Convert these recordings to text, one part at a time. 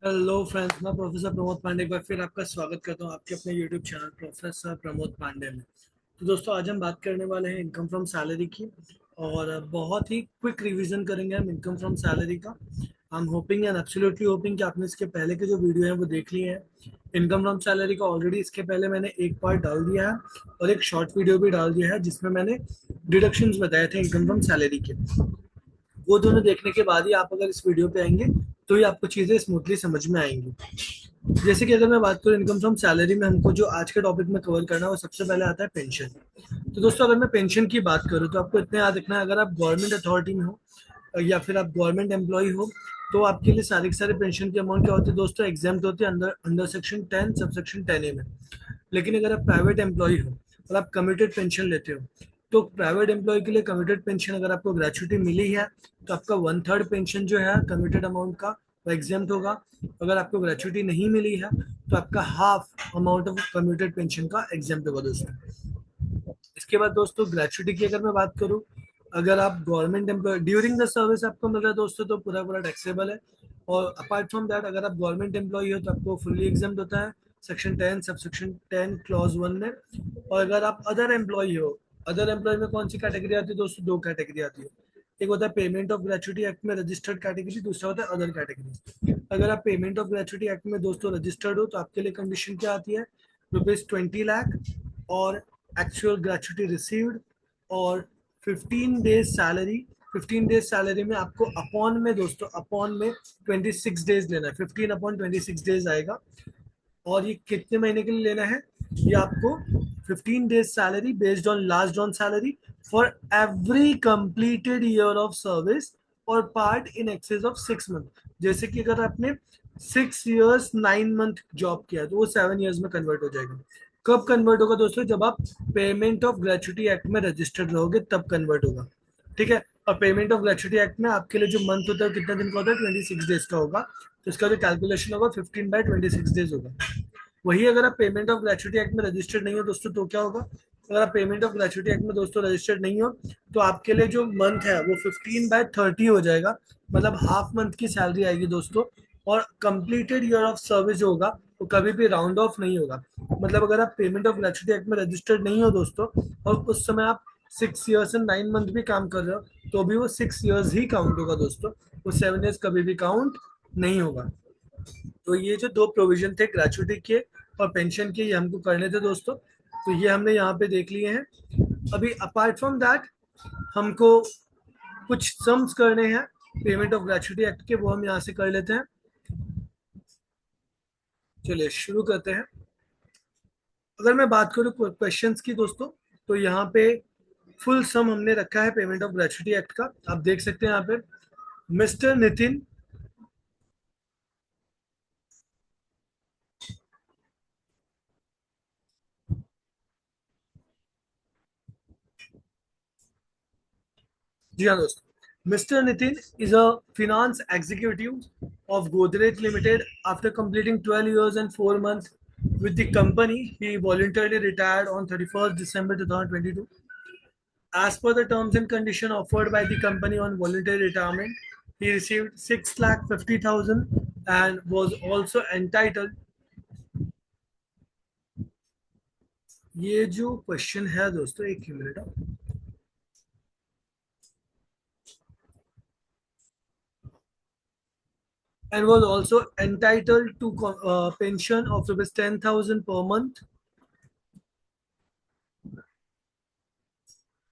Hello friends, मैं professor Pramod Pandey एक बार फिर आपका स्वागत करता हूं आपके अपने YouTube channel professor Pramod Pandey में। तो दोस्तों, आज हम बात करने वाले हैं इनकम फ्रॉम सैलरी की। और बहुत ही क्विक रिवीजन करेंगे हम इनकम फ्रॉम सैलरी का। I am hoping and absolutely hopping कि आपने इसके पहले के जो वीडियो हैं वो देख लिए हैं। इनकम फ्रॉम सैलरी का ऑलरेडी इसके पहले मैंने एक पार्ट डाल दिया है और एक शॉर्ट वीडियो भी डाल दिया है जिसमें मैंने डिडक्शंस बताए थे इनकम फ्रॉम सैलरी के। वो दोनों देखने के बाद ही आप अगर इस वीडियो पे आएंगे तो ही आपको चीजें स्मूथली समझ में आएंगी। जैसे कि अगर मैं बात करूं इनकम फ्रॉम सैलरी में, हमको जो आज के टॉपिक में कवर करना है वो सबसे पहले आता है पेंशन। तो दोस्तों, अगर मैं पेंशन की बात करूं तो आपको इतना याद रखना है, अगर आप गवर्नमेंट अथॉरिटी में हो या फिर आप गवर्नमेंट एम्प्लॉय हो तो आपके लिए सारे के सारे पेंशन के अमाउंट क्या होते हैं दोस्तों, एग्जाम्प्ट होते हैं under under section 10 sub section 10A में। लेकिन अगर आप प्राइवेट एम्प्लॉय हो और आप कमिटेड पेंशन लेते हो तो प्राइवेट एम्प्लॉय के लिए कमिटेड पेंशन अगर आपको ग्रेचुइटी मिली है तो आपका 1/3 पेंशन जो है कमिटेड अमाउंट का वो एग्जाम्प्ट होगा। अगर आपको ग्रेचुइटी नहीं मिली है तो आपका half amount of commuted pension का एग्जाम्प्ट होगा दोस्तों। इसके बाद दोस्तों, ग्रेचुइटी की अगर मैं बात करूं, अगर आप government employ during the service आपको मिल रहा है दोस्तों तो पूरा पूरा टैक्सेबल है। और अपार्ट फ्रॉम दैट, अगर आप गवर्नमेंट एम्प्लॉय हो तो आपको फुल्ली एग्जाम्प्ट होता है सेक्शन 10 सब सेक्शन 10 क्लॉज 1 में। और अगर आप अदर एम्प्लॉय हो, अदर एम्प्लॉय में कौन सी कैटेगरी आती है दोस्तों, दो कैटेगरी आती है। एक होता है पेमेंट ऑफ ग्रेचुइटी एक्ट में रजिस्टर्ड कैटेगरी, दूसरा होता है अदर कैटेगरी। अगर आप पेमेंट ऑफ ग्रेचुइटी एक्ट में दोस्तों रजिस्टर्ड हो तो आपके लिए कंडीशन क्या आती है, ₹20 लाख और एक्चुअल ग्रेचुइटी रिसीव्ड और 15 डेज सैलरी। 15 डेज सैलरी में आपको अपॉन में दोस्तों, अपॉन में 26 डेज लेना है, 15/26 डेज आएगा। और ये कितने महीने के लिए लेना है, ये आपको 15 days salary based on last on salary for every completed year of service और part in excess of 6 month. जैसे कि अगर आपने 6 years 9 month जॉब किया है तो वो 7 years में कन्वर्ट हो जाएगा। कब कन्वर्ट होगा दोस्तों, जब आप पेमेंट ऑफ ग्रेचुइटी एक्ट में रजिस्टर्ड रहोगे तब कन्वर्ट होगा। ठीक है। और पेमेंट ऑफ ग्रेचुइटी एक्ट में आपके लिए जो मंथ होता है कितने दिन का होता है, 26 डेज का होगा। तो इसका जो कैलकुलेशन होगा 15/26 डेज होगा। वही अगर आप पेमेंट ऑफ ग्रेचुइटी एक्ट में रजिस्टर्ड नहीं हो दोस्तों तो क्या होगा, अगर आप पेमेंट ऑफ ग्रेचुइटी एक्ट में दोस्तों रजिस्टर्ड नहीं हो तो आपके लिए जो मंथ है वो 15/30 हो जाएगा। मतलब हाफ मंथ की सैलरी आएगी दोस्तों। और कंप्लीटेड ईयर ऑफ सर्विस जो होगा वो कभी भी राउंड ऑफ नहीं होगा। मतलब अगर आप पेमेंट ऑफ ग्रेचुइटी एक्ट में रजिस्टर्ड नहीं हो दोस्तों और उस समय आप 6 years and 9 month भी काम कर रहे हो तो भी वो 6 years ही काउंट होगा दोस्तों। वो 7 years कभी भी काउंट नहीं होगा। तो ये जो दो प्रोविजन थे ग्रेचुइटी के और पेंशन के, ये हमको करने थे दोस्तों। तो ये हमने यहाँ पे देख लिए हैं। अभी अपार्ट फ्रॉम दैट हमको कुछ सम्स करने हैं पेमेंट ऑफ ग्रेचुइटी एक्ट के, वो हम यहाँ से कर लेते हैं। चलिए शुरू करते हैं। अगर मैं बात करूँ क्वेश्चंस की दोस्तों, तो यहाँ पे फुल सम हमने रखा है पेमेंट ऑफ ग्रेचुइटी एक्ट का, आप देख सकते हैं यहाँ पे। मिस्टर नितिन, जी हाँ दोस्तों, mister Nitin is a finance executive of Godrej Limited. After completing 12 years and 4 months with the company, he voluntarily retired on 31st December 2022. As per the terms and condition offered by the company on voluntary retirement, he received 6,50,000 and was also entitled। ये जो question है दोस्तों, एक ही minute, and was also entitled to pension of rupees 10,000 per month।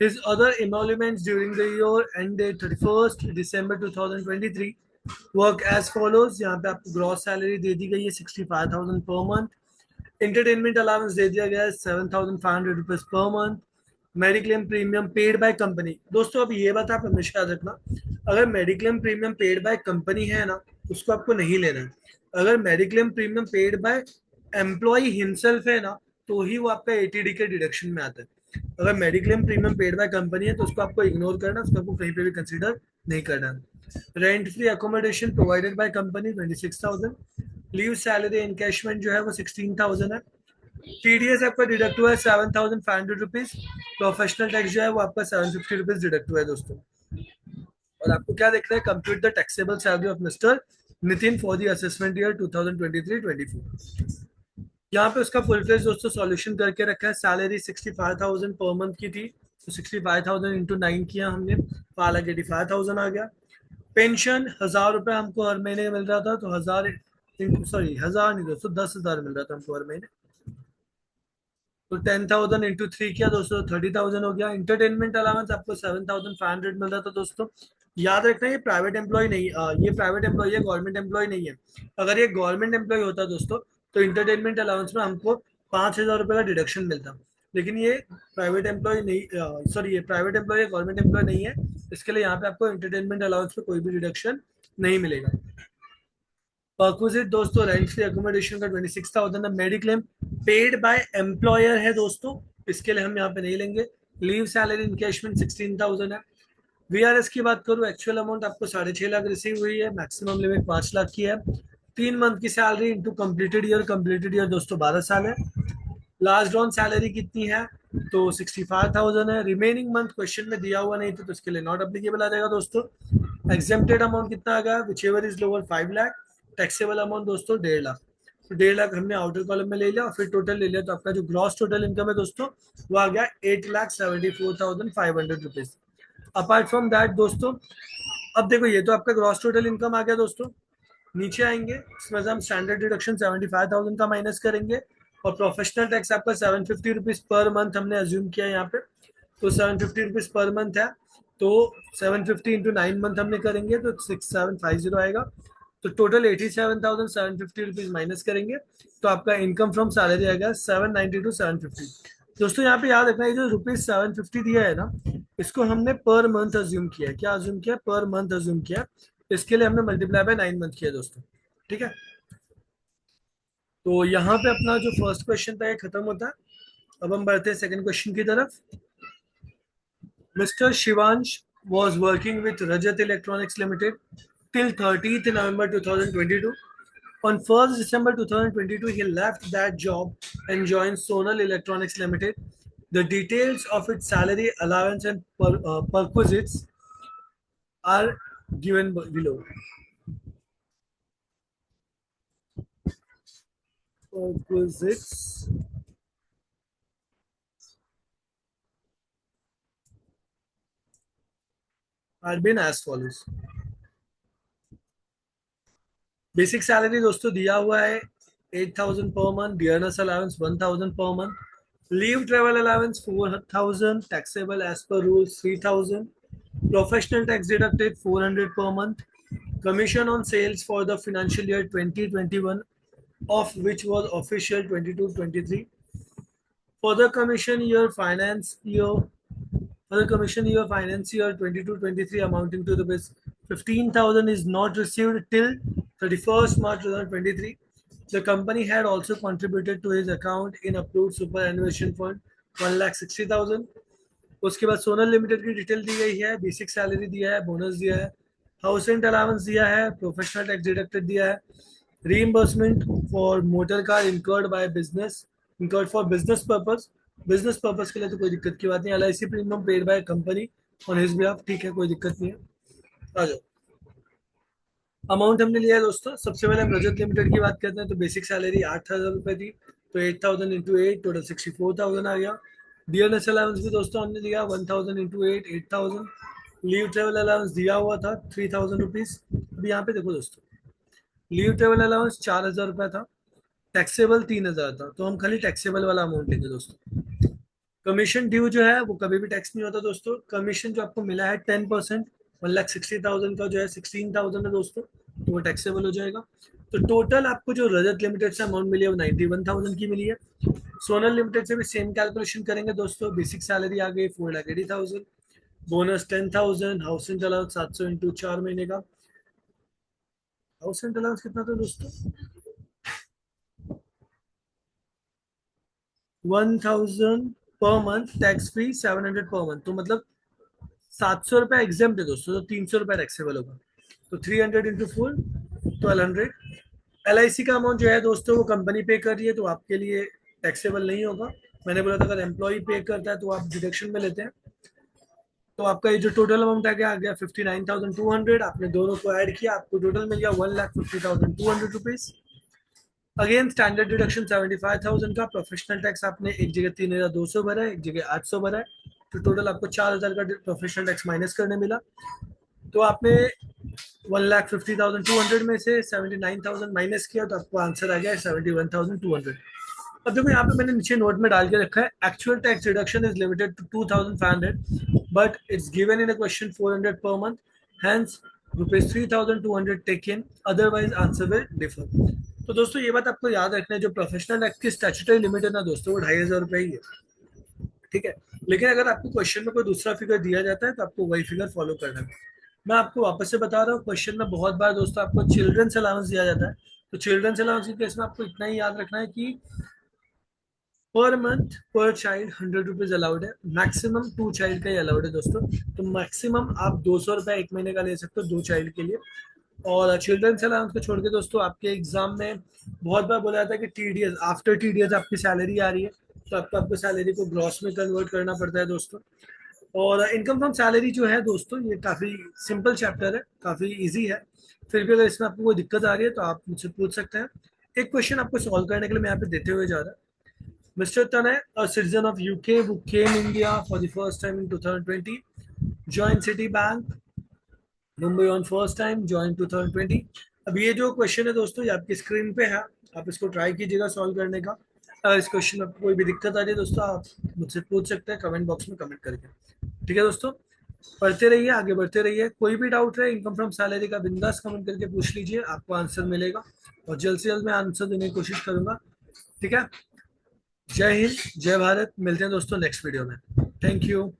His other emoluments during the year ended 31st December 2023 work as follows। यहाँ पे आपको gross salary दे दी गई है 65,000 पर मंथ। इंटरटेनमेंट अलाउंस दे दिया गया है 7,500 रुपीज पर month. Mediclaim premium paid by company. दोस्तों अब ये बात आप हमेशा याद रखना, अगर mediclaim premium paid by company है ना उसको आपको नहीं लेना है। अगर mediclaim premium paid by employ himself है ना तो ही वो आपका एटीडी के डिडक्शन में आता है। अगर mediclaim premium paid by company है तो उसको आपको इग्नोर करना, उसको आपको कहीं पे भी कंसिडर नहीं करना। Rent free accommodation provided by company 26,000। Leave salary encashment जो है वो 16,000 है। टीडीएस आपका डिडक्ट हुआ है 7,500 रुपीज। प्रोफेशनल टैक्स जो है वो आपका 750 रुपीज डिडक्ट हुआ है दोस्तों। और आपको क्या देखना है, compute the taxable salary of mister Nitin for the assessment year 2023-24। यहाँ पे उसका फुल फ्लेज दोस्तों सॉल्यूशन करके रखा है। सैलरी 65,000 पर मंथ की थी, तो 65,000 इंटू 9 किया हमने, तो हालांकि 85,000 आ गया। पेंशन 1,000 रुपये हमको हर महीने मिल रहा था, तो 1,000 सॉरी 1,000 नहीं दोस्तों, 10,000 मिल रहा था हमको हर महीने। तो 10,000 इंटू 3 किया दोस्तों, 30,000 हो गया। इंटरटेनमेंट अलाउंस आपको 7,500 मिल रहा था दोस्तों। याद रखना ये प्राइवेट एम्प्लॉय नहीं, ये प्राइवेट एम्प्लॉय है, गवर्नमेंट एम्प्लॉय नहीं है। अगर ये गवर्नमेंट एम्प्लॉय होता दोस्तों तो इंटरटेनमेंट अलाउंस में हमको 5,000 रुपये का डिडक्शन मिलता। लेकिन ये प्राइवेट एम्प्लॉय नहीं, सॉरी ये प्राइवेट एम्प्लॉय है, गवर्नमेंट एम्प्लॉय नहीं है। इसके लिए यहाँ पे आपको इंटरटेनमेंट अलाउंस में कोई भी डिडक्शन नहीं मिलेगा। परक्विजिट दोस्तों रेंट फ्री अकोमोडेशन का 26,000 है। मेडिक्लेम पेड बाय एम्प्लॉयर है दोस्तों, इसके लिए हम यहाँ पे नहीं लेंगे। लीव सैलरी इनकैशमेंट 16,000 है। वीआरएस की बात करूँ, एक्चुअल अमाउंट आपको 6.5 लाख रिसीव हुई है, मैक्सिमम लिमिट 5 लाख की है। 3 मंथ की सैलरी इंटू कंप्लीटेड ईयर दोस्तों 12 साल है। लास्ट ड्रॉन सैलरी कितनी है, तो 65,000 है। रिमेनिंग मंथ क्वेश्चन में दिया हुआ नहीं था, तो इसके लिए नॉट अप्लीकेबल आ जाएगा दोस्तों। एग्जेम्प्टेड अमाउंट कितना आ गया, which ever is lower 5 lakh. Taxable amount दोस्तों 1.5 लाख। तो 1.5 लाख हमने आउटर कॉलम में ले लिया और फिर टोटल ले लिया, तो आपका जो ग्रॉस टोटल इनकम है दोस्तों वो आ गया 8,74,500 रुपीज। अपार्ट फ्रॉम दैट दोस्तों, अब देखो ये तो आपका ग्रॉस टोटल इनकम आ गया दोस्तों। नीचे आएंगे, इसमें से हम स्टैंडर्ड डिडक्शन 75,000 का माइनस करेंगे, और प्रोफेशनल टैक्स आपका 750 रुपीज पर मंथ हमने अज्यूम किया यहाँ पे। तो 750 रुपीज पर मंथ है, तो 750 इंटू 9 मंथ हमने करेंगे तो 6,750 आएगा। तो टोटल 87,750 रुपीज माइनस करेंगे, तो आपका इनकम फ्रॉम सैलरी आएगा 792,750। दोस्तों यहाँ पे याद रखना, ये जो ₹750 दिया है ना, इसको हमने पर मंथ अज्यूम किया है। क्या अज्यूम किया, पर मंथ अज्यूम किया। इसके लिए हमने मल्टीप्लाई बाय 9 मंथ किया दोस्तों, ठीक है। तो यहाँ पे अपना जो फर्स्ट क्वेश्चन था ये खत्म होता है। अब हम बढ़ते हैं सेकंड क्वेश्चन की तरफ। Mister Shivansh was working with Rajat Electronics Limited till 30th November 2022. On 1st December 2022, he left that job and joined Sonal Electronics Limited. The details of its salary, allowance, and perquisites are given below. Perquisites are been as follows. Basic salary दोस्तों दिया हुआ है 8,000 per month, dearness allowance 1,000 per month, leave travel allowance 4,000, taxable as per rules 3,000, professional tax deducted 400 per month, commission on sales for the financial year 2021 of which was official 22-23, for the commission year finance year for the commission year finance year 22-23 amounting to the 15,000 is not received till 31st March 2023. The company had also contributed to his account in approved superannuation fund 1,60,000. उसके बाद Sonal limited की detail दी गई है, basic salary दिया है, bonus दिया है, house rent allowance दिया है, प्रोफेशनल टैक्स डिडक्टेड दिया है, reimbursement for motor car incurred for business purpose. Business purpose के लिए तो कोई दिक्कत की बात नहीं। LIC premium paid by company on his behalf, ठीक है, कोई दिक्कत नहीं है। आ जाओ, अमाउंट हमने लिया है दोस्तों। सबसे पहले हम रजत लिमिटेड की बात करते हैं, तो बेसिक सैलरी 8,000 रुपये थी, तो 8,000 इंटू 8 टोटल 64,000 आ गया। डियरनेस अलाउंस भी दोस्तों हमने दिया 1,000 इंटू 8 8,000। लीव ट्रेवल अलाउंस दिया हुआ था 3,000 रुपीज। अभी यहाँ पे देखो दोस्तों, लीव ट्रेवल अलाउंस 4,000 रुपया था, टैक्सेबल 3,000 था, तो हम खाली टैक्सेबल वाला अमाउंट लेंगे दोस्तों। कमीशन ड्यू जो है वो कभी भी टैक्स नहीं होता दोस्तों। कमीशन जो आपको मिला है 10%, 1,60,000 का जो है 16,000 है दोस्तों, तो वो टैक्सेबल हो जाएगा। तो टोटल आपको जो रजत लिमिटेड से अमाउंट मिली है वो 91,000 की मिली है। सोनल लिमिटेड से भी सेम कैलकुलेशन करेंगे दोस्तों। बेसिक सैलरी आ गई 4,80,000, bonus 10,000, house rent allowance 700 into 4 महीने का। हाउस रेंट अलाउंस कितना था दोस्तों, 1,000 per month, tax free 700 per month, तो मतलब 700 रुपया एग्जाम है दोस्तों, तो 300 रुपया टैक्सेबल होगा। तो 300 इंटू 4 1,200। LIC का अमाउंट जो है दोस्तों वो कंपनी पे कर रही है, तो आपके लिए टैक्सेबल नहीं होगा। मैंने बोला था अगर एम्प्लॉय पे करता है तो आप डिडक्शन में लेते हैं। तो आपका ये जो टोटल अमाउंट आ गया 59,200। आपने दोनों को ऐड किया, आपको टोटल मिल गया 1,50,200 रुपीज। अगेन स्टैंडर्ड डिडक्शन 75,000 का। प्रोफेशनल टैक्स आपने एक जगह 3,200 भरा है, एक जगह 800 भरा है, तो टोटल आपको 4,000 का प्रोफेशनल टैक्स माइनस करने मिला। तो आपने 1,50,200 में से 79,000 माइनस किया, तो आपको आंसर आ गया 71,200। अब देखो यहाँ पे मैंने नीचे नोट में डाल के रखा है, actual tax reduction is limited to 2,500 but it's given in a question 400 per month, hence rupees 3,200 taken, otherwise answer will differ. तो दोस्तों ये बात आपको याद रखना है, जो प्रोफेशनल एक्ट की स्टैट्यूटरी लिमिट है ना दोस्तों, वो 2,500 रुपए ही है, ठीक है। लेकिन अगर आपको क्वेश्चन में कोई दूसरा फिगर दिया जाता है तो आपको वही फिगर फॉलो करना है। मैं आपको वापस से बता रहा हूँ, क्वेश्चन में बहुत बार दोस्तों आपको चिल्ड्रंस अलाउंस दिया जाता है, तो चिल्ड्रंस अलाउंस के केस में आपको इतना ही याद रखना है कि पर मंथ पर चाइल्ड 100 रुपीज अलाउड है, मैक्सिमम 2 चाइल्ड का ही अलाउड है दोस्तों। तो मैक्सिमम आप 200 रुपये एक महीने का ले सकते हो 2 चाइल्ड के लिए। और चिल्ड्रंस अलाउंस को छोड़ के दोस्तों आपके एग्जाम में बहुत बार बोला जाता है कि टीडीएस, आफ्टर टीडीएस आपकी सैलरी आ रही है, तो आपको सैलरी को ग्रॉस में कन्वर्ट करना पड़ता है दोस्तों। और इनकम फ्रॉम सैलरी जो है दोस्तों, ये काफ़ी सिंपल चैप्टर है, काफ़ी इजी है। फिर भी अगर इसमें आपको कोई दिक्कत आ रही है तो आप मुझसे पूछ सकते हैं। एक क्वेश्चन आपको सॉल्व करने के लिए मैं यहाँ पे देते हुए जा रहा है। Mr. Tanay, a citizen of UK who came India for the first time in 2020, joined Citibank Mumbai on first time, join 2020। अब ये जो क्वेश्चन है दोस्तों, ये आपकी स्क्रीन पे है, आप इसको ट्राई कीजिएगा सॉल्व करने का। अगर इस क्वेश्चन में आपको कोई भी दिक्कत आ रही है दोस्तों, आप मुझसे पूछ सकते हैं कमेंट बॉक्स में कमेंट करके। ठीक है दोस्तों, पढ़ते रहिए, आगे बढ़ते रहिए। कोई भी डाउट है इनकम फ्रॉम सैलरी का, बिंदास कमेंट करके पूछ लीजिए, आपको आंसर मिलेगा और जल्द से जल्द मैं आंसर देने की कोशिश करूंगा। ठीक है, जय हिंद, जय भारत। मिलते हैं दोस्तों नेक्स्ट वीडियो में। Thank you.